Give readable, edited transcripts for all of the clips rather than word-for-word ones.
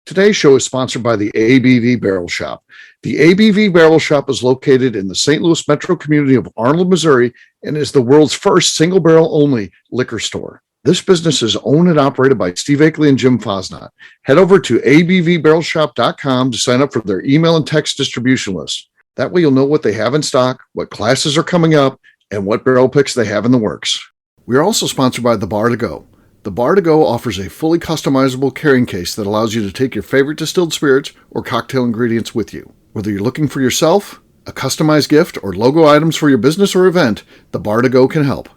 Today's show is sponsored by the ABV Barrel Shop. The ABV Barrel Shop is located in the St. Louis metro community of Arnold, Missouri, and is the world's first single barrel only liquor store. This business is owned and operated by Steve Akeley and Jim Fosnot. Head over to abvbarrelshop.com to sign up for their email and text distribution list. That way you'll know what they have in stock, what classes are coming up, and what barrel picks they have in the works. We are also sponsored by The Bar to Go. The Bar to Go offers a fully customizable carrying case that allows you to take your favorite distilled spirits or cocktail ingredients with you. Whether you're looking for yourself, a customized gift, or logo items for your business or event, The Bar to Go can help.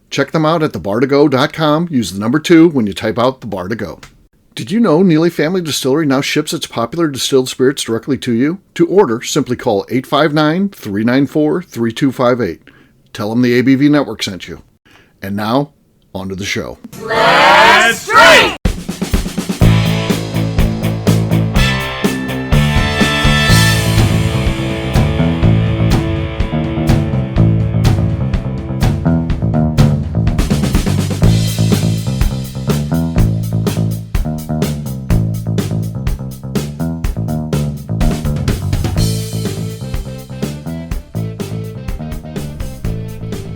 Check them out at thebar2go.com. Use the number 2 when you type out The Bar to Go. Did you know Neely Family Distillery now ships its popular distilled spirits directly to you? To order, simply call 859-394-3258. Tell them the ABV Network sent you. And now, on to the show. Let's drink!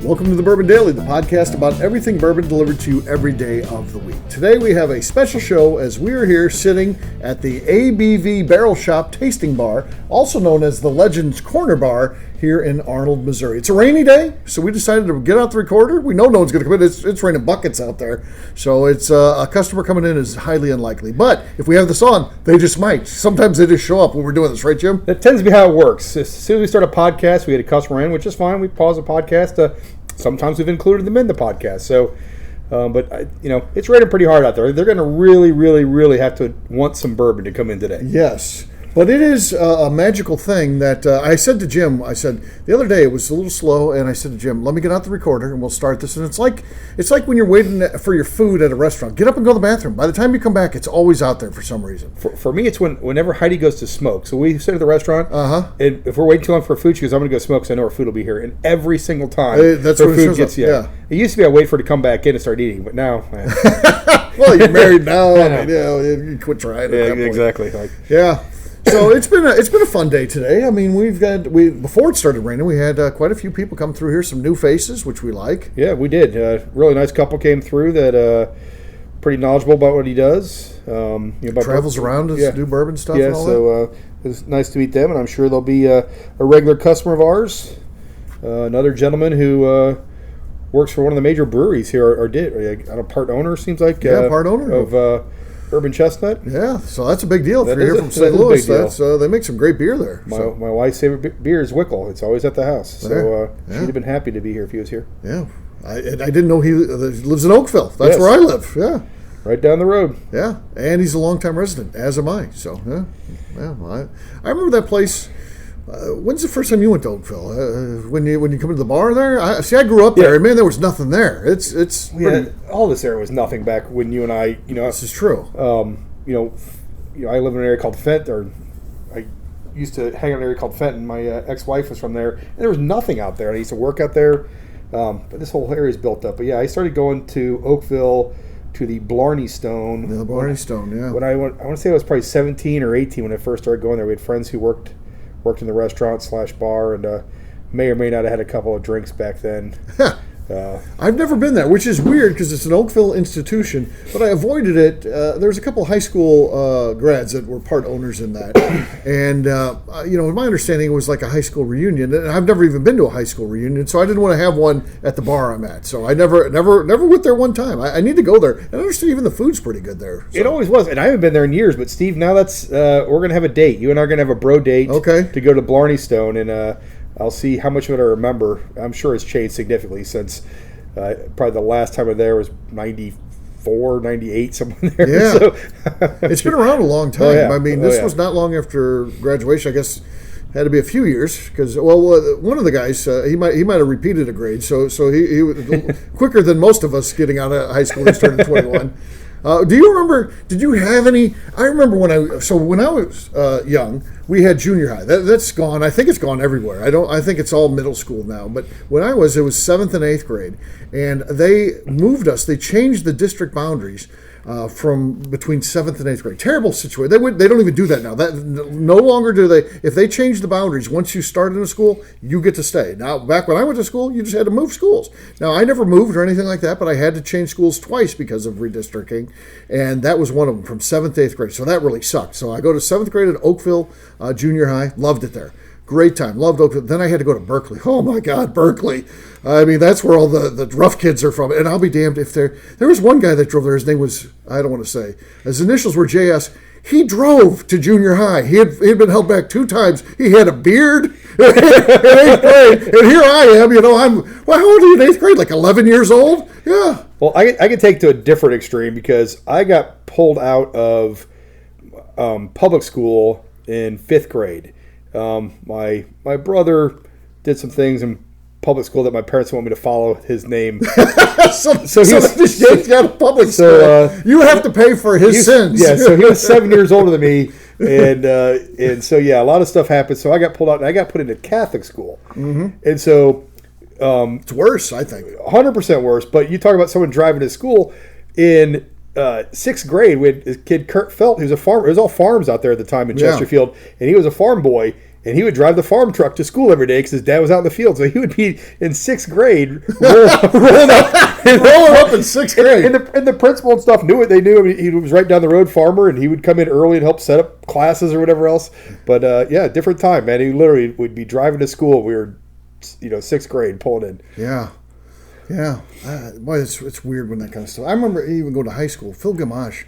Welcome to the Bourbon Daily, the podcast about everything bourbon delivered to you every day of the week. Today we have a special show as we are here sitting at the ABV Barrel Shop Tasting Bar, also known as the Legends Corner Bar here in Arnold, Missouri. It's a rainy day, so we decided to get out the recorder. We know no one's going to come in. It's raining buckets out there, so it's a customer coming in is highly unlikely. But if we have this on, they just might. Sometimes they just show up when we're doing this, right, Jim? That tends to be how it works. As soon as we start a podcast, we get a customer in, which is fine. We pause the podcast. Sometimes we've included them in the podcast. So, but it's raining pretty hard out there. They're going to really have to want some bourbon to come in today. Yes. But it is a magical thing that I said to Jim, the other day it was a little slow, and I said to Jim, let me get out the recorder and we'll start this. And it's like when you're waiting for your food at a restaurant. Get up and go to the bathroom. By the time you come back, it's always out there for some reason. For me, it's whenever Heidi goes to smoke. So we sit at the restaurant, and if we're waiting too long for food, she goes, I'm going to go smoke because I know our food will be here. And every single time that's her when food gets, yeah. It used to be I wait for her to come back in and start eating, but now... Well, you're married now. You quit trying. Yeah, exactly. Yeah. So it's been a fun day today. I mean, before it started raining, we had quite a few people come through here, some new faces, which we like. Yeah, we did. Really nice couple came through that pretty knowledgeable about what he does. Travels around his new bourbon stuff. Yeah, and all so it was nice to meet them, and I'm sure they'll be a regular customer of ours. Another gentleman who works for one of the major breweries here, or did a part owner, seems like. Part owner of. Urban Chestnut. Yeah, so that's a big deal. If you're here from St. Louis, they make some great beer there. My wife's favorite beer is Wickle. It's always at the house. So she'd have been happy to be here if he was here. Yeah. I didn't know he lives in Oakville. That's where I live. Yeah. Right down the road. Yeah. And he's a longtime resident, as am I. So, I remember that place. When's the first time you went to Oakville? When you come into the bar there? I grew up there. Man, there was nothing there. It's all this area was nothing back when you and I. This is true. I live in an area called Fenton, or I used to hang out in an area called Fenton. My ex-wife was from there, and there was nothing out there. And I used to work out there, but this whole area is built up. But yeah, I started going to Oakville to the Blarney Stone. Yeah, the Blarney Stone. Yeah. When I want to say I was probably 17 or 18 when I first started going there. We had friends who worked in the restaurant / bar, and may or may not have had a couple of drinks back then. I've never been there, which is weird because it's an Oakville institution, but I avoided it. There was a couple of high school grads that were part owners in that, and in my understanding, it was like a high school reunion, and I've never even been to a high school reunion, so I didn't want to have one at the bar I'm at. So I never went there one time. I need to go there, and I understand even the food's pretty good there. So. It always was, and I haven't been there in years. But Steve, now that's we're gonna have a date. You and I are gonna have a bro date. Okay. To go to Blarney Stone, and I'll see how much of it I remember. I'm sure it's changed significantly since probably the last time I was there was 94, 98, somewhere there. Yeah. So, it's been around a long time. Oh, yeah. I mean, this was not long after graduation. I guess had to be a few years because, one of the guys, he might have repeated a grade. So he was quicker than most of us getting out of high school and starting at 21. Do you remember? Did you have any? I remember when I was young, we had junior high. That's gone. I think it's gone everywhere. I think it's all middle school now. But when it was 7th and 8th grade, and they moved us. They changed the district boundaries from between 7th and 8th grade. Terrible situation. They don't even do that now. That no longer do they. If they change the boundaries, once you start in a school, you get to stay. Now, back when I went to school, you just had to move schools. Now, I never moved or anything like that, but I had to change schools twice because of redistricting, and that was one of them from 7th to 8th grade. So that really sucked. So I go to 7th grade at Oakville Junior High. Loved it there. Great time. Loved Oakville. Then I had to go to Berkeley. Oh, my God, Berkeley. I mean, that's where all the rough kids are from. And I'll be damned if there was one guy that drove there. His name was, I don't want to say, his initials were JS. He drove to junior high. He had been held back 2 times. He had a beard in 8th grade. And here I am, how old are you in 8th grade? Like 11 years old? Yeah. Well, I could take to a different extreme because I got pulled out of public school in 5th grade. My brother did some things in public school that my parents want me to follow his name. so he's got a public school. You have to pay for his sins. Yeah, so he was 7 years older than me, and so a lot of stuff happened. So I got pulled out and I got put into Catholic school, and so it's worse, I think. 100% worse. But you talk about someone driving to school in 6th grade, we had this kid Kurt Felt, who's a farmer. It was all farms out there at the time in Chesterfield, and he was a farm boy, and he would drive the farm truck to school every day because his dad was out in the field. So he would be in 6th grade, rolling up in 6th grade. And the principal and stuff knew it. They knew him. He was right down the road farmer, and he would come in early and help set up classes or whatever else. But different time, man. He literally would be driving to school. We were, 6th grade, pulling in. Yeah. Yeah, boy, it's weird when that kind of stuff. I remember even going to high school. Phil Gamache,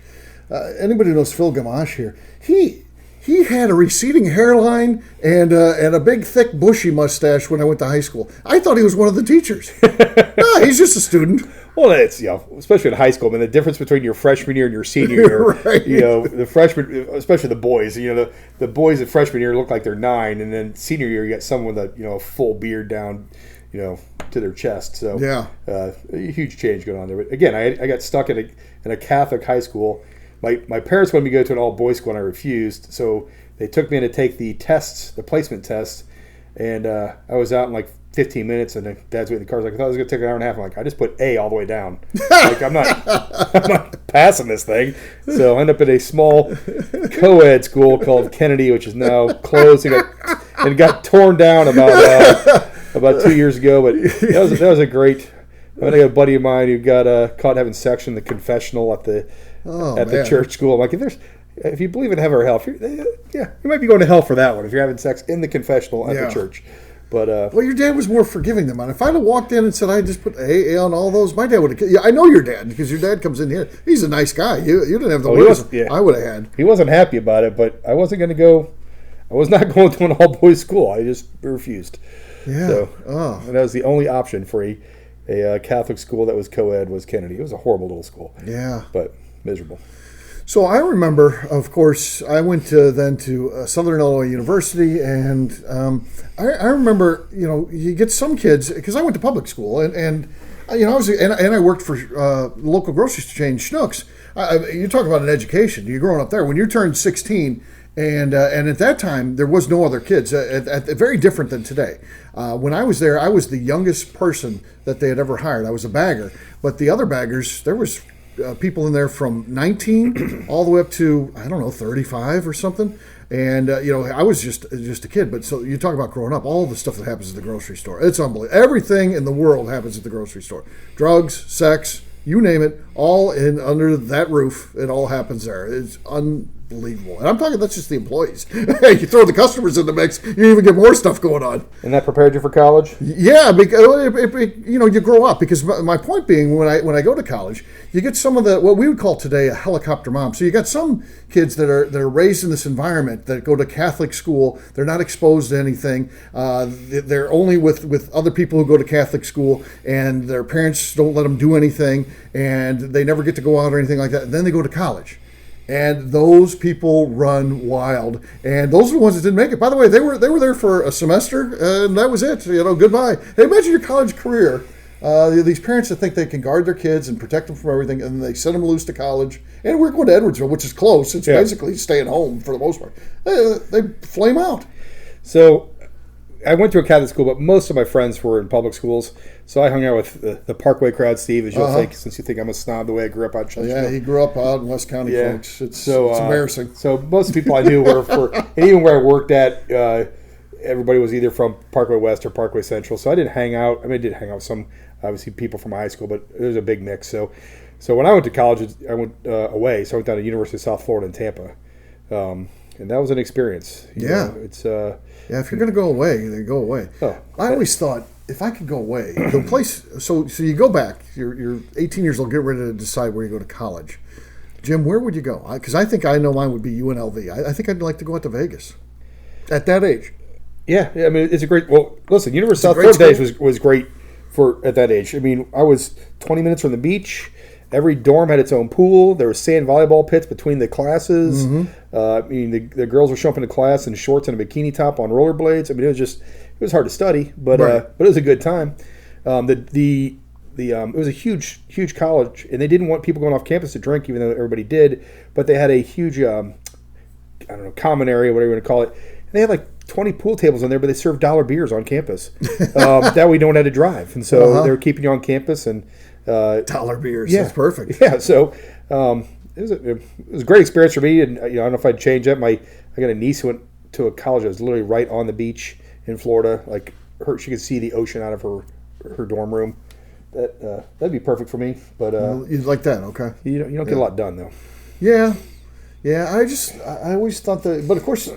anybody who knows Phil Gamache here? He had a receding hairline and a big, thick, bushy mustache when I went to high school. I thought he was one of the teachers. No, he's just a student. Well, it's especially in high school. I mean, the difference between your freshman year and your senior year. Right. The freshmen, especially the boys. The boys at freshman year look like they're 9, and then senior year you got someone with a full beard down, to their chest. So a huge change going on there. But again, I got stuck in a Catholic high school. My parents wanted me to go to an all-boys school, and I refused. So they took me in to take the tests, the placement test, and I was out in like 15 minutes, and the dad's waiting in the car. I was like, I thought it was going to take an hour and a half. I'm like, I just put A all the way down. Like, I'm not passing this thing. So I ended up at a small co-ed school called Kennedy, which is now closed and got torn down about 2 years ago. But that was a great. I got a buddy of mine who got caught having sex in the confessional at the church school. I'm like, if you believe in heaven or hell, you might be going to hell for that one if you're having sex in the confessional at the church. But well, your dad was more forgiving than mine. If I'd have walked in and said I just put A on all those, my dad would have. Yeah, I know your dad because your dad comes in here. He's a nice guy. You didn't have the words I would have had. He wasn't happy about it, but I wasn't going to go. I was not going to an all boys school. I just refused. Yeah. So, and that was the only option for a Catholic school that was co-ed was Kennedy. It was a horrible little school. Yeah. But miserable. So I remember, of course, I went to Southern Illinois University, and I remember, you get some kids because I went to public school, and I worked for local grocery chain Schnucks. You talk about an education. You're growing up there when you turned 16, and at that time there was no other kids. Very different than today. When I was there, I was the youngest person that they had ever hired. I was a bagger, but the other baggers, there was people in there from 19 all the way up to 35 or something, and I was just a kid. But so you talk about growing up, all the stuff that happens at the grocery store, it's unbelievable. Everything in the world happens at the grocery store. Drugs, sex, you name it, all under that roof. It all happens there. It's unbelievable. And I'm talking, that's just the employees. You throw the customers in the mix, you even get more stuff going on. And that prepared you for college? Yeah, because you grow up. Because my point being, when I go to college, you get some of what we would call today a helicopter mom. So you got some kids that are raised in this environment that go to Catholic school. They're not exposed to anything. They're only with other people who go to Catholic school, and their parents don't let them do anything, and they never get to go out or anything like that. And then they go to college. And those people run wild, and those are the ones that didn't make it. By the way, they were there for a semester, and that was it. Goodbye. Hey, imagine your college career. These parents that think they can guard their kids and protect them from everything, and they send them loose to college. And we're going to Edwardsville, which is close. It's basically staying home for the most part. They flame out. So, I went to a Catholic school, but most of my friends were in public schools. So I hung out with the Parkway crowd, Steve, as you'll think, since you think I'm a snob the way I grew up out in Chesterfield. Yeah, he grew up out in West County, folks. It's embarrassing. So most people I knew were and even where I worked at, everybody was either from Parkway West or Parkway Central. So I didn't hang out. I did hang out with some, obviously, people from high school, but there was a big mix. So when I went to college, I went away. So I went down to University of South Florida in Tampa. And that was an experience. You know, it's if you're going to go away, then go away. I always thought if I could go away, the place. So you go back. You're 18 years old. Get ready to decide where you go to college. Jim, where would you go? Because I think I know mine would be UNLV. I think I'd like to go out to Vegas at that age. Yeah, it's a great. Well, listen, University of South Florida days was great for at that age. I was 20 minutes from the beach. Every dorm had its own pool. There were sand volleyball pits between the classes. The girls were showing up into class in shorts and a bikini top on rollerblades. It was hard to study, but it was a good time. It was a huge college, and they didn't want people going off campus to drink, even though everybody did. But they had a huge, common area, whatever you want to call it. And they had like 20 pool tables on there, but they served $1 beers on campus. That way, no one had to drive, and so they were keeping you on campus and. $1 beers. Yeah, that's perfect. Yeah, so it was a great experience for me, and I don't know if I'd change that. I got a niece who went to a college that was literally right on the beach in Florida. Like she could see the ocean out of her dorm room. That'd be perfect for me. But you'd like that, okay? You don't get a lot done though. Yeah. I always thought that, but of course,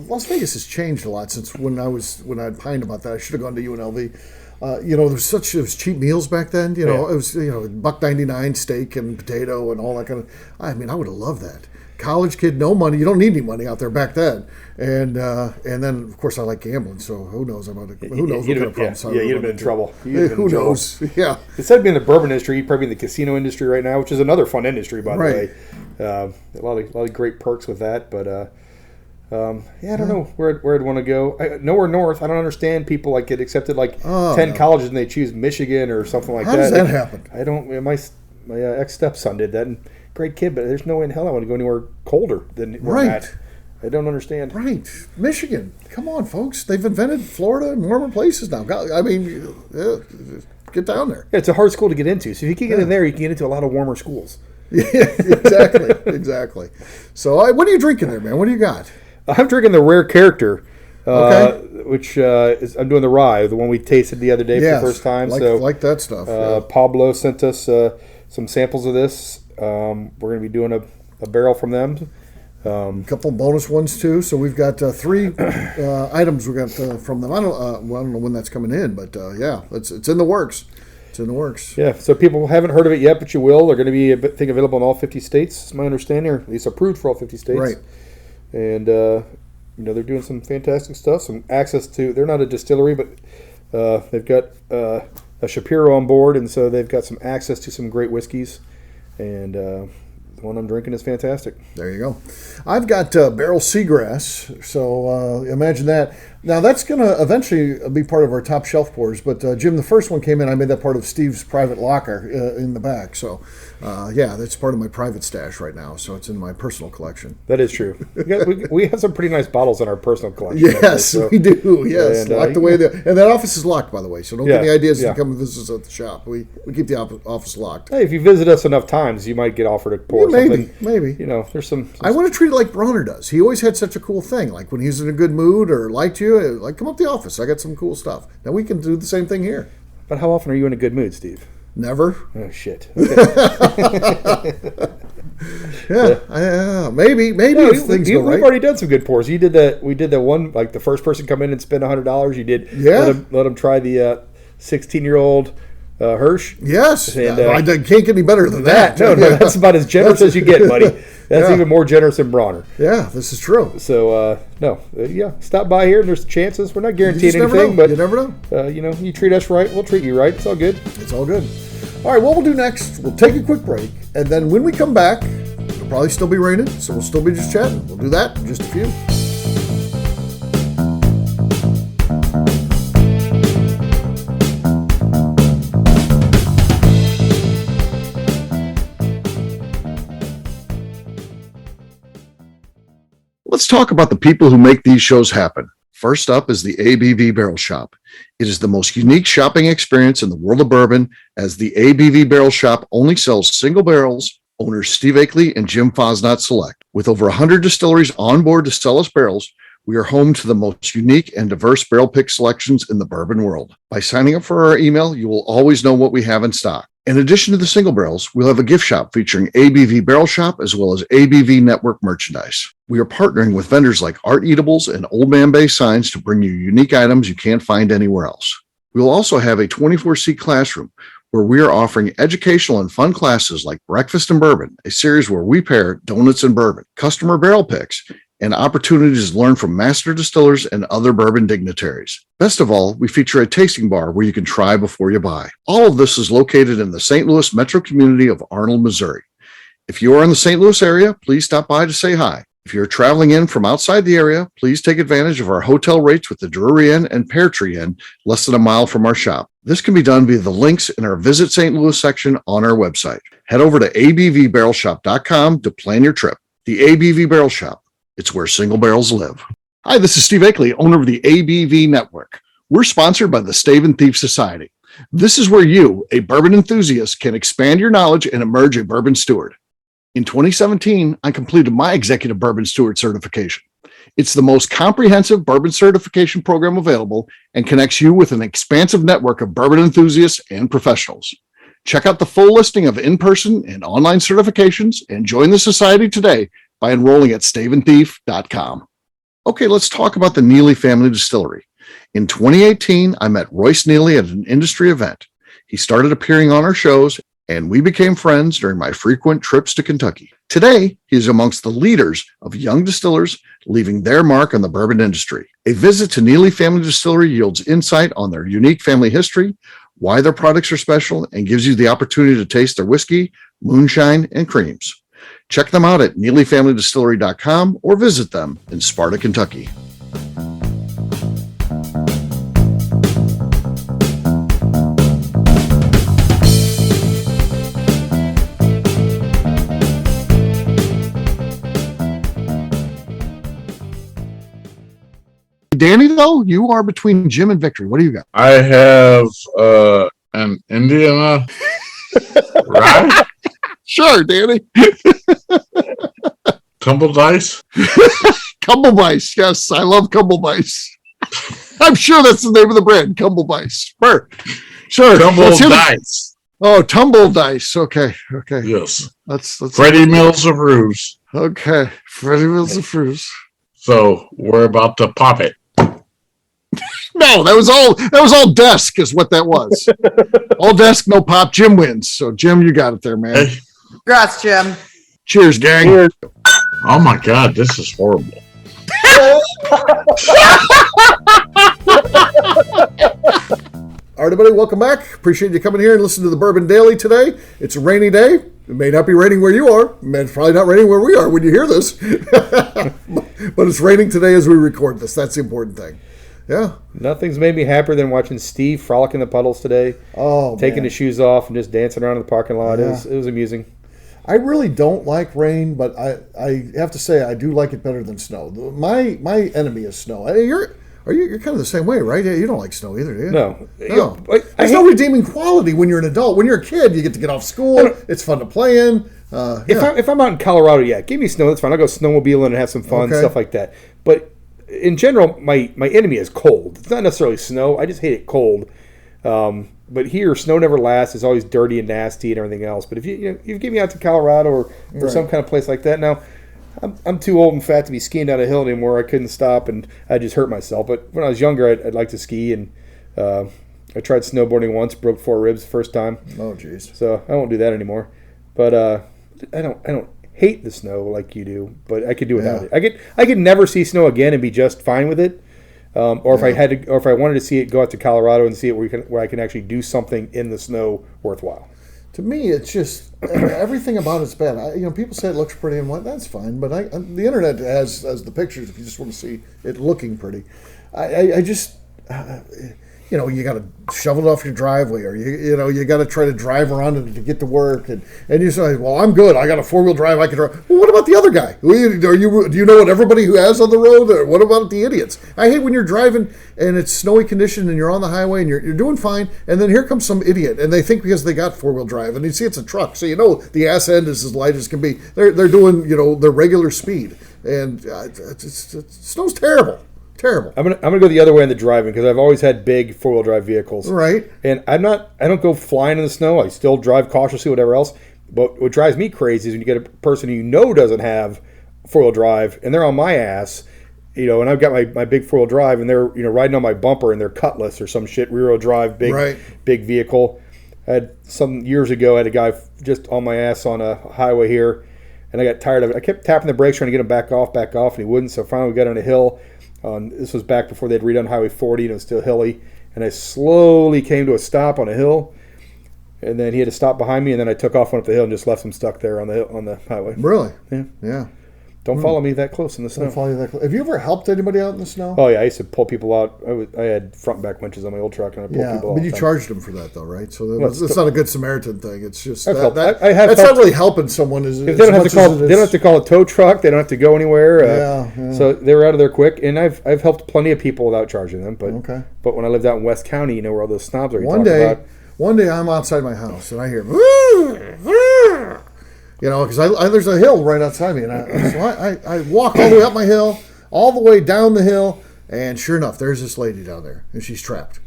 Las Vegas has changed a lot since when I pined about that. I should have gone to UNLV. There was cheap meals back then. It was $1.99 steak and potato and all that kind of. I would have loved that. College kid, no money. You don't need any money out there back then. And then of course I like gambling. So who knows what kind of problems? You'd have been in trouble. Who knows? Yeah. Instead of being in the bourbon industry, you'd probably be in the casino industry right now, which is another fun industry, by the way. A lot of great perks with that, but. I don't know where I'd want to go. Nowhere north. I don't understand people get accepted 10 colleges and they choose Michigan or something like that. How does that happen? I don't. My ex stepson did that. And great kid, but there's no way in hell I want to go anywhere colder than where I'm at. I don't understand. Right, Michigan. Come on, folks. They've invented Florida and warmer places now. Get down there. Yeah, it's a hard school to get into. So if you can get in there, you can get into a lot of warmer schools. Yeah, exactly. So, what are you drinking there, man? What do you got? I'm drinking the Rare Character, which I'm doing the rye, the one we tasted the other day for the first time. Like that stuff. Pablo sent us some samples of this. We're going to be doing a barrel from them. A couple bonus ones too. So we've got 3 items we got from them. I don't know when that's coming in, but it's in the works. It's in the works. Yeah. So people haven't heard of it yet, but you will. They're going to be available in all 50 states. Is my understanding, or at least approved for all 50 states. Right. And they're doing some fantastic stuff. Some access to. They're not a distillery, but they've got a Shapiro on board, and so they've got some access to some great whiskeys. And the one I'm drinking is fantastic. There you go. I've got Barrel Seagrass, so imagine that. Now, that's going to eventually be part of our top shelf pours, but Jim, the first one came in, I made that part of Steve's private locker in the back. So, that's part of my private stash right now, so it's in my personal collection. That is true. We have some pretty nice bottles in our personal collection. Yes, we do. Yes, and, locked away there. And that office is locked, by the way, so don't get any ideas to come and visit us at the shop. We keep the office locked. Hey, if you visit us enough times, you might get offered a pour. Maybe. There's some. I want to treat it like Bronner does. He always had such a cool thing. Like when he's in a good mood or liked you, come up to the office. I got some cool stuff. Now we can do the same thing here. But how often are you in a good mood, Steve? Never. Oh shit. Okay. Maybe. No, things go right. We've already done some good pours. You did that. We did that one. Like the first person come in and spend $100. You did. Yeah. Let them try the 16-year-old. Hirsch. Yes. And, I can't get any better than that. No, that's about as generous as you get, buddy. That's even more generous than Bronner. Yeah, this is true. So, stop by here and there's chances. We're not guaranteeing anything, but you never know. You treat us right, we'll treat you right. It's all good. It's all good. All right, what we'll do next, we'll take a quick break, and then when we come back, it'll probably still be raining, so we'll still be just chatting. We'll do that in just a few. Let's talk about the people who make these shows happen. First up is the ABV Barrel Shop. It is the most unique shopping experience in the world of bourbon, as the ABV Barrel Shop only sells single barrels. Owners Steve Akeley and Jim Fosnot select. With over 100 distilleries on board to sell us barrels, we are home to the most unique and diverse barrel pick selections in the bourbon world. By signing up for our email, you will always know what we have in stock. In addition to the single barrels, we'll have a gift shop featuring ABV Barrel Shop as well as ABV Network merchandise. We are partnering with vendors like Art Eatables and Old Man Bay Signs to bring you unique items you can't find anywhere else. We will also have a 24-seat classroom where we are offering educational and fun classes like Breakfast and Bourbon, a series where we pair donuts and bourbon, customer barrel picks, and opportunities to learn from master distillers and other bourbon dignitaries. Best of all, we feature a tasting bar where you can try before you buy. All of this is located in the St. Louis metro community of Arnold, Missouri. If you are in the St. Louis area, please stop by to say hi. If you're traveling in from outside the area, please take advantage of our hotel rates with the Drury Inn and Pear Tree Inn, less than a mile from our shop. This can be done via the links in our Visit St. Louis section on our website. Head over to abvbarrelshop.com to plan your trip. The ABV Barrel Shop. It's where single barrels live. Hi, this is Steve Akeley, owner of the ABV Network. We're sponsored by the Stave and Thief Society. This is where you, a bourbon enthusiast, can expand your knowledge and emerge a bourbon steward. In 2017, I completed my Executive Bourbon Steward certification. It's the most comprehensive bourbon certification program available and connects you with an expansive network of bourbon enthusiasts and professionals. Check out the full listing of in-person and online certifications and join the society today by enrolling at staveandthief.com. Okay, let's talk about the Neely family distillery. In 2018, I met Royce Neely at an industry event. He started appearing on our shows, and we became friends during my frequent trips to Kentucky. Today, he is amongst the leaders of young distillers leaving their mark on the bourbon industry. A visit to Neely Family Distillery yields insight on their unique family history, why their products are special, and gives you the opportunity to taste their whiskey, moonshine, and creams. Check them out at neelyfamilydistillery.com or visit them in Sparta, Kentucky. Danny, though, you are between Jim and Victory. What do you got? I have an Indiana rye. Sure, Danny. Tumble dice. Cumblebeiss. Yes, I love Cumblebeiss. I'm sure that's the name of the brand, Cumblebeiss. Sure. Tumble dice. Oh, tumble dice. Okay. Yes. That's Freddie Mills of Ruse. Okay. Freddie Mills of Ruse. So we're about to pop it. No, that was all desk is what that was. All desk, no pop. Jim wins. So Jim, you got it there, man. Hey. Congrats, Jim. Cheers, gang. Cheers. Oh my God, this is horrible. All right, everybody, welcome back. Appreciate you coming here and listening to the Bourbon Daily today. It's a rainy day. It may not be raining where you are. It's probably not raining where we are when you hear this. But it's raining today as we record this. That's the important thing. Yeah. Nothing's made me happier than watching Steve frolic in the puddles today. Oh, taking man. his shoes off and just dancing around in the parking lot. Yeah. It was amusing. I really don't like rain, but I have to say I do like it better than snow. My enemy is snow. You're kind of the same way, right? You don't like snow either, do you? No. There's no redeeming quality when you're an adult. When you're a kid, you get to get off school. It's fun to play in. If I'm out in Colorado, yeah, give me snow. That's fine. I'll go snowmobiling and have some fun, Okay. stuff like that. But in general, my enemy is cold. It's not necessarily snow. I just hate it cold. But here, snow never lasts. It's always dirty and nasty and everything else. But if you get me out to Colorado or Right. some kind of place like that, now I'm too old and fat to be skiing down a hill anymore. I couldn't stop and I just hurt myself. But when I was younger, I'd like to ski, and I tried snowboarding once, broke 4 ribs the first time. Oh, jeez. So I won't do that anymore. But I don't hate the snow like you do, but I could do without it. I could never see snow again and be just fine with it. If I wanted to see it, go out to Colorado and see it where I can actually do something in the snow worthwhile. To me, it's just everything about it's bad. People say it looks pretty, and that's fine. But the internet has the pictures if you just want to see it looking pretty. you got to shovel it off your driveway, or you got to try to drive around it to get to work, and you say, well, I'm good. I got a 4-wheel drive. I can drive. Well, what about the other guy? Do you know what everybody who has on the road? Or what about the idiots? I hate when you're driving and it's snowy condition and you're on the highway and you're doing fine, and then here comes some idiot, and they think because they got 4-wheel drive, and you see it's a truck, so the ass end is as light as can be. They're doing their regular speed, and snow's terrible. Terrible. I'm gonna go the other way in the driving because I've always had big 4-wheel drive vehicles. Right. And I don't go flying in the snow. I still drive cautiously, whatever else. But what drives me crazy is when you get a person who doesn't have 4-wheel drive and they're on my ass, and I've got my big 4-wheel drive and they're riding on my bumper and they're Cutlass or some shit, rear-wheel drive, big vehicle. I had some years ago, I had a guy just on my ass on a highway here, and I got tired of it. I kept tapping the brakes trying to get him back off, and he wouldn't. So finally we got on a hill. This was back before they'd redone Highway 40 and it was still hilly. And I slowly came to a stop on a hill. And then he had to stop behind me. And then I took off, went up the hill, and just left him stuck there on the highway. Really? Yeah. Don't follow me that close in the snow. Don't follow you that close. Have you ever helped anybody out in the snow? Oh, yeah. I used to pull people out. I had front and back winches on my old truck, and I pulled people out. But you charged them for that, though, right? So that's not a good Samaritan thing. It's just that's not really helping someone. They don't have to call a tow truck. They don't have to go anywhere. Yeah. So they were out of there quick, and I've helped plenty of people without charging them. But okay. But when I lived out in West County, where all those snobs are. One day I'm outside my house and I hear, because there's a hill right outside me, and I walk all the way up my hill, all the way down the hill, and sure enough, there's this lady down there, and she's trapped.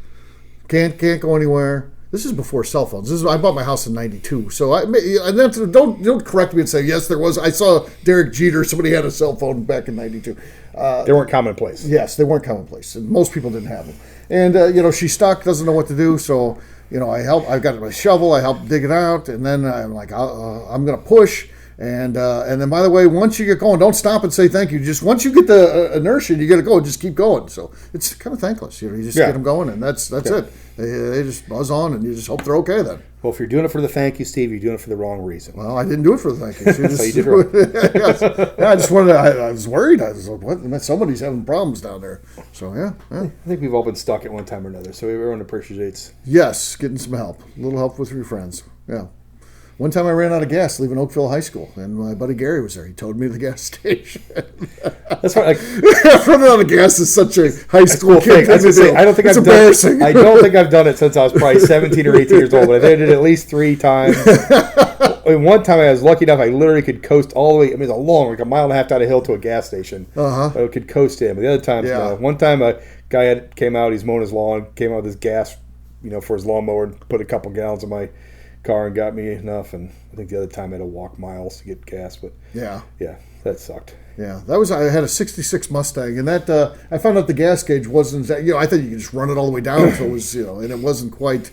Can't go anywhere. This is before cell phones. I bought my house in '92, so don't correct me and say yes, there was. I saw Derek Jeter. Somebody had a cell phone back in '92. They weren't commonplace. Yes, they weren't commonplace. Most people didn't have them, and she's stuck, doesn't know what to do, so. I help. I've got my shovel. I help dig it out, and then I'm like, I'm going to push. And then, by the way, once you get going, don't stop and say thank you. Just once you get the inertia, you got to go. Just keep going. So it's kind of thankless. You just get them going, and that's it. They just buzz on, and you just hope they're okay then. Well, if you're doing it for the thank you, Steve, you're doing it for the wrong reason. Well, I didn't do it for the thank you. So you did right. Yes. I just wanted. I was worried. I was like, what? Somebody's having problems down there. So yeah. I think we've all been stuck at one time or another. So everyone appreciates. Yes, getting some help, a little help with your friends. Yeah. One time I ran out of gas leaving Oakville High School, and my buddy Gary was there. He towed me to the gas station. That's right. Running out of gas is such a high school thing. It's embarrassing. I don't think I've done it since I was probably 17 or 18 years old, but I did it at least 3 times. One time I was lucky enough, I literally could coast all the way. I mean, it's a mile and a half down a hill to a gas station. Uh-huh. I could coast in. But the other times, no. One time a guy came out, he's mowing his lawn, came out with his gas, for his lawnmower, and put a couple gallons in my car and got me enough. And I think the other time I had to walk miles to get gas. But yeah, that sucked. Yeah, I had a '66 Mustang, and that I found out the gas gauge wasn't. I thought you could just run it all the way down until it was, and it wasn't quite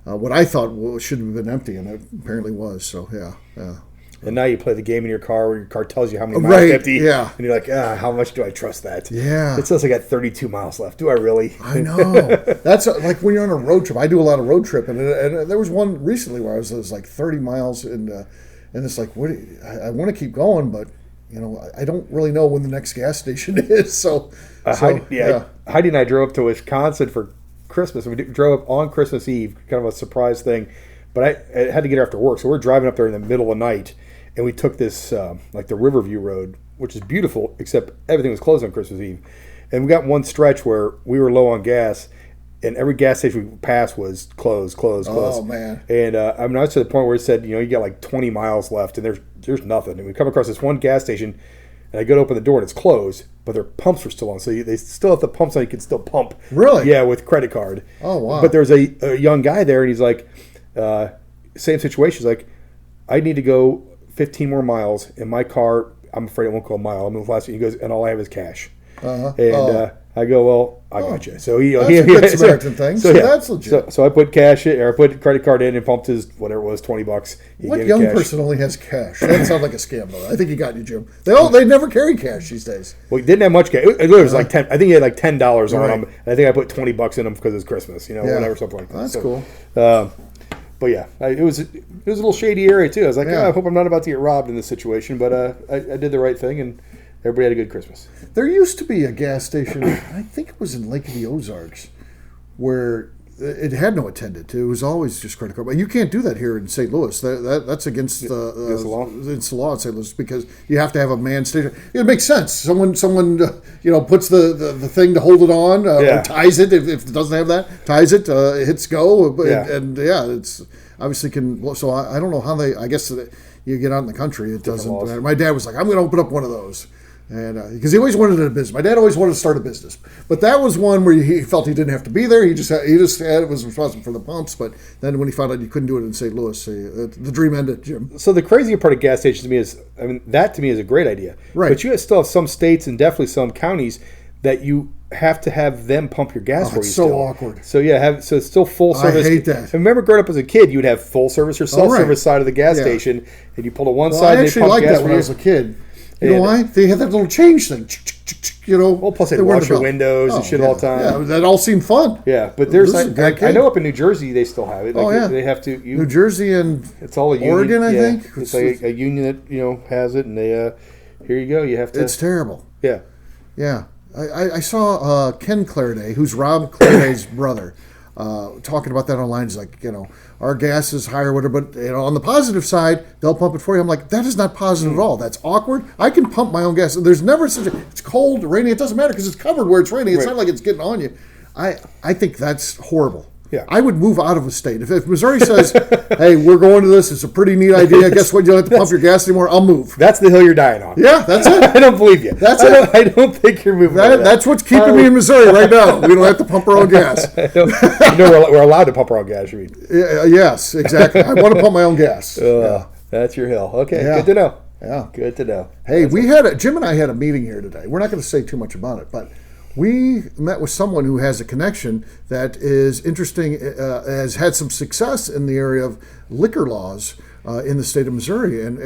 what I thought should have been empty, and it apparently was. So yeah. And now you play the game in your car where your car tells you how many miles empty. Yeah. And you're like, how much do I trust that? Yeah. It says I got 32 miles left. Do I really? I know. That's like when you're on a road trip. I do a lot of road tripping, and there was one recently where I was like 30 miles, and it's like, I want to keep going, but I don't really know when the next gas station is. So Heidi and I drove up to Wisconsin for Christmas. We drove up on Christmas Eve, kind of a surprise thing. But I had to get her after work, so we're driving up there in the middle of the night. And we took this, like the Riverview Road, which is beautiful, except everything was closed on Christmas Eve. And we got one stretch where we were low on gas, and every gas station we passed was closed. Oh, man. And I was to the point where it said, you got like 20 miles left, and there's nothing. And we come across this one gas station, and I go to open the door, and it's closed, but their pumps were still on. So they still have the pumps on. You can still pump. Really? Yeah, with credit card. Oh, wow. But there's a young guy there, and he's like, same situation. He's like, I need to go 15 more miles in my car. I'm afraid it won't go a mile. I'm the last. He goes, and all I have is cash. Uh-huh. And I go, well, I got you. So that's a good Samaritan thing. So that's legit. So I put cash in, or I put credit card in and pumped his whatever it was, $20. What young person only has cash? That sounds like a scam, though. I think he got you, Jim. They never carry cash these days. Well, he didn't have much cash. It was like 10. I think he had like $10 on him. And I think I put $20 in him because it's Christmas. Whatever, something like that. That's cool. But yeah, it was a little shady area too. I was like, I hope I'm not about to get robbed in this situation. But I did the right thing, and everybody had a good Christmas. There used to be a gas station, I think it was in Lake of the Ozarks, where it had no attendant. It was always just credit card. But you can't do that here in St. Louis. That's against the law. It's the law in St. Louis because you have to have a man station. It makes sense. Someone puts the thing to hold it on, or ties it if it doesn't have that. Ties it, hits go, and it's obviously can. So I don't know how they. I guess you get out in the country, it doesn't matter. My dad was like, I'm going to open up one of those. And because he always wanted a business, my dad always wanted to start a business, but that was one where he felt he didn't have to be there. He just was responsible for the pumps. But then when he found out you couldn't do it in St. Louis, the dream ended, Jim. So the crazier part of gas stations to me is, that to me is a great idea, right? But you still have some states and definitely some counties that you have to have them pump your gas for you. It's so awkward. So so it's still full service. I hate that. I remember growing up as a kid, you would have full service or self-service side of the gas station, and you pull to one side. I actually liked that when I was a kid. You know why? They had that little change thing. Well, plus they wash your windows and shit all the time. Yeah, that all seemed fun. Yeah, but there's I know up in New Jersey they still have it. They have to. New Jersey and it's all a union, Oregon, I think. It's like a union that has it, and they here you go. You have to. It's terrible. Yeah. Yeah. I saw Ken Clariday, who's Rob Clariday's brother, talking about that online. He's like, our gas is higher, whatever, but on the positive side, they'll pump it for you. I'm like, that is not positive at all. That's awkward. I can pump my own gas. There's never it's cold, rainy. It doesn't matter because it's covered where it's raining. It's not like it's getting on you. I think that's horrible. Yeah. I would move out of a state. If Missouri says, hey, we're going to this, it's a pretty neat idea. Guess what? You don't have to pump your gas anymore. I'll move. That's the hill you're dying on. Yeah, that's it. I don't believe you. I don't think you're moving. That's what's keeping me in Missouri right now. We don't have to pump our own gas. We're allowed to pump our own gas, you mean? Yes, exactly. I want to pump my own gas. That's your hill. Okay, good to know. Yeah. Good to know. Hey, Jim and I had a meeting here today. We're not going to say too much about it, but we met with someone who has a connection that is interesting, has had some success in the area of liquor laws in the state of Missouri. And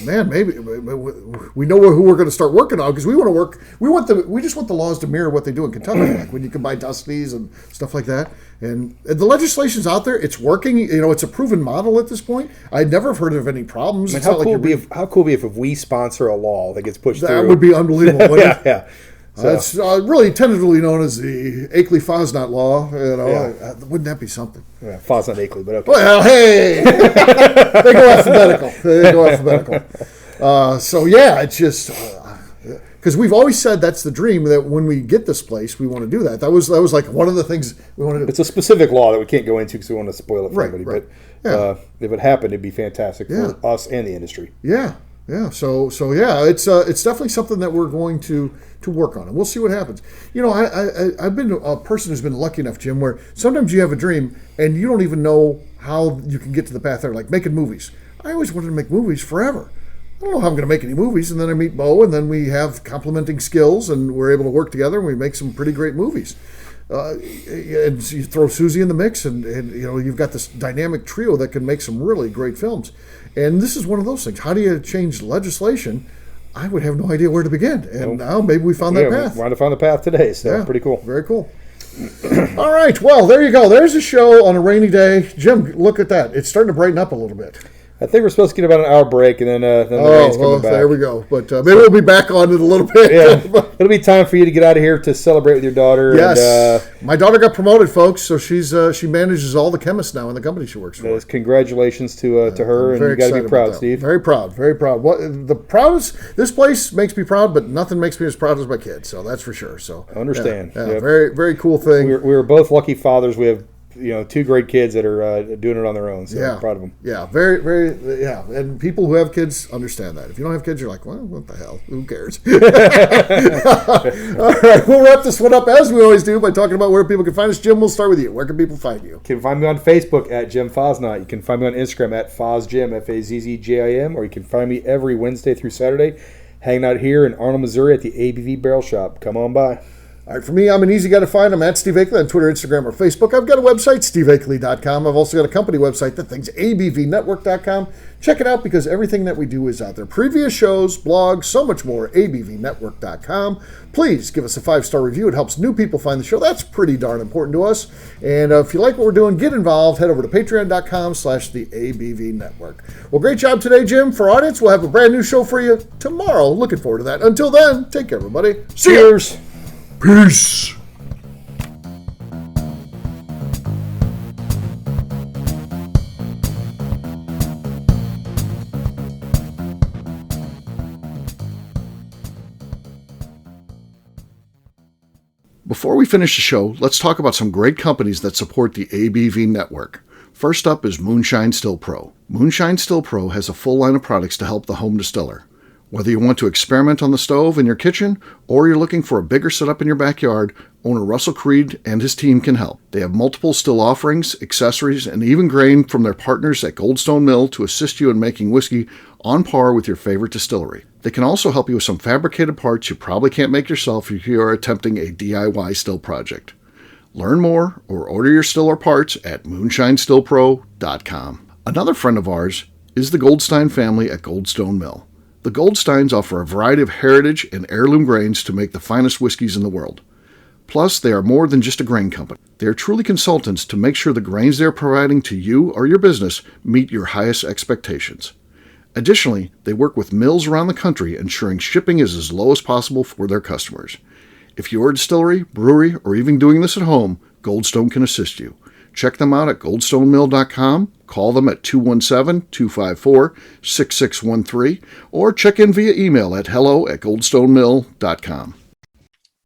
man, maybe we know who we're going to start working on because we want to work. We just want the laws to mirror what they do in Kentucky, like when you can buy dusties and stuff like that. And the legislation's out there. It's working. It's a proven model at this point. I'd never heard of any problems. How cool would it be if we sponsor a law that gets pushed through? That would be unbelievable, wouldn't it? Yeah. So. It's really tentatively known as the Akeley-Fosnat law. Wouldn't that be something? Yeah, Fosnat-Akeley, but okay. Well, hey, they go alphabetical. It's just because we've always said that's the dream that when we get this place, we want to do that. That was like one of the things we wanted to do. It's a specific law that we can't go into because we want to spoil it for everybody. Right. But if it happened, it'd be fantastic for us and the industry. Yeah. Yeah, it's definitely something that we're going to work on, and we'll see what happens. I've been a person who's been lucky enough, Jim, where sometimes you have a dream and you don't even know how you can get to the path there, like making movies. I always wanted to make movies forever. I don't know how I'm going to make any movies, and then I meet Bo, and then we have complementing skills, and we're able to work together, and we make some pretty great movies. And you throw Susie in the mix, and you've got this dynamic trio that can make some really great films. And this is one of those things. How do you change legislation? I would have no idea where to begin. And now maybe we found that path. We wanted to find the path today, so pretty cool. Very cool. All right, well, there you go. There's a show on a rainy day. Jim, look at that. It's starting to brighten up a little bit. I think we're supposed to get about an hour break, and then the rain's coming back. There we go. But maybe we'll be back on it a little bit. Yeah, it'll be time for you to get out of here to celebrate with your daughter. Yes, my daughter got promoted, folks. So she manages all the chemists now in the company she works for. Congratulations to her, and you got to be proud, Steve. Very proud, very proud. The proudest. This place makes me proud, but nothing makes me as proud as my kids. So that's for sure. So I understand. Yeah, very very cool thing. We were both lucky fathers. We have two great kids that are doing it on their own. So I'm proud of them. Yeah, very, very, and people who have kids understand that. If you don't have kids, you're like, well, what the hell? Who cares? All right, we'll wrap this one up as we always do by talking about where people can find us. Jim, we'll start with you. Where can people find you? You can find me on Facebook at Jim Fosnat. You can find me on Instagram at FozJim, FAZZJIM, or you can find me every Wednesday through Saturday hanging out here in Arnold, Missouri at the ABV Barrel Shop. Come on by. All right, for me, I'm an easy guy to find. I'm at Steve Akeley on Twitter, Instagram, or Facebook. I've got a website, steveakeley.com. I've also got a company website, that thing's abvnetwork.com. Check it out because everything that we do is out there. Previous shows, blogs, so much more, abvnetwork.com. Please give us a 5-star review. It helps new people find the show. That's pretty darn important to us. And if you like what we're doing, get involved. Head over to patreon.com/the ABV Network. Well, great job today, Jim. For our audience, we'll have a brand new show for you tomorrow. Looking forward to that. Until then, take care, everybody. Cheers. Peace. Before we finish the show, let's talk about some great companies that support the ABV network. First up is Moonshine Still Pro. Moonshine Still Pro has a full line of products to help the home distiller. Whether you want to experiment on the stove in your kitchen or you're looking for a bigger setup in your backyard, owner Russell Creed and his team can help. They have multiple still offerings, accessories, and even grain from their partners at Goldstone Mill to assist you in making whiskey on par with your favorite distillery. They can also help you with some fabricated parts you probably can't make yourself if you are attempting a DIY still project. Learn more or order your still or parts at moonshinestillpro.com. Another friend of ours is the Goldstein family at Goldstone Mill. The Goldsteins offer a variety of heritage and heirloom grains to make the finest whiskeys in the world. Plus, they are more than just a grain company. They are truly consultants to make sure the grains they are providing to you or your business meet your highest expectations. Additionally, they work with mills around the country, ensuring shipping is as low as possible for their customers. If you're a distillery, brewery, or even doing this at home, Goldstone can assist you. Check them out at goldstonemill.com, call them at 217-254-6613, or check in via email at hello@goldstonemill.com.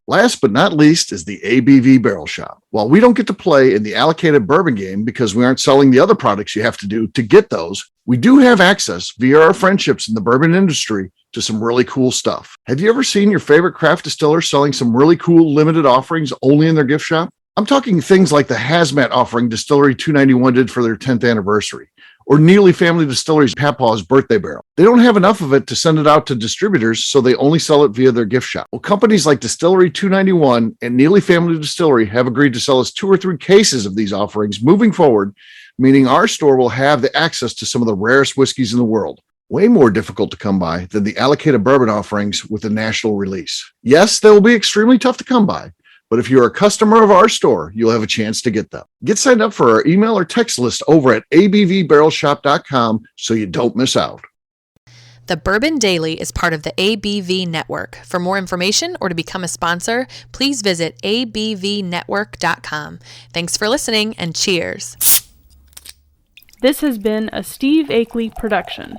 Last but not least is the ABV Barrel Shop. While we don't get to play in the allocated bourbon game because we aren't selling the other products you have to do to get those, we do have access via our friendships in the bourbon industry to some really cool stuff. Have you ever seen your favorite craft distiller selling some really cool limited offerings only in their gift shop? I'm talking things like the hazmat offering Distillery 291 did for their 10th anniversary, or Neely Family Distillery's Papaw's birthday barrel. They don't have enough of it to send it out to distributors, so they only sell it via their gift shop. Well, companies like Distillery 291 and Neely Family Distillery have agreed to sell us 2 or 3 cases of these offerings moving forward, meaning our store will have the access to some of the rarest whiskeys in the world. Way more difficult to come by than the allocated bourbon offerings with a national release. Yes, they will be extremely tough to come by, but if you're a customer of our store, you'll have a chance to get them. Get signed up for our email or text list over at abvbarrelshop.com so you don't miss out. The Bourbon Daily is part of the ABV Network. For more information or to become a sponsor, please visit abvnetwork.com. Thanks for listening and cheers. This has been a Steve Akeley production.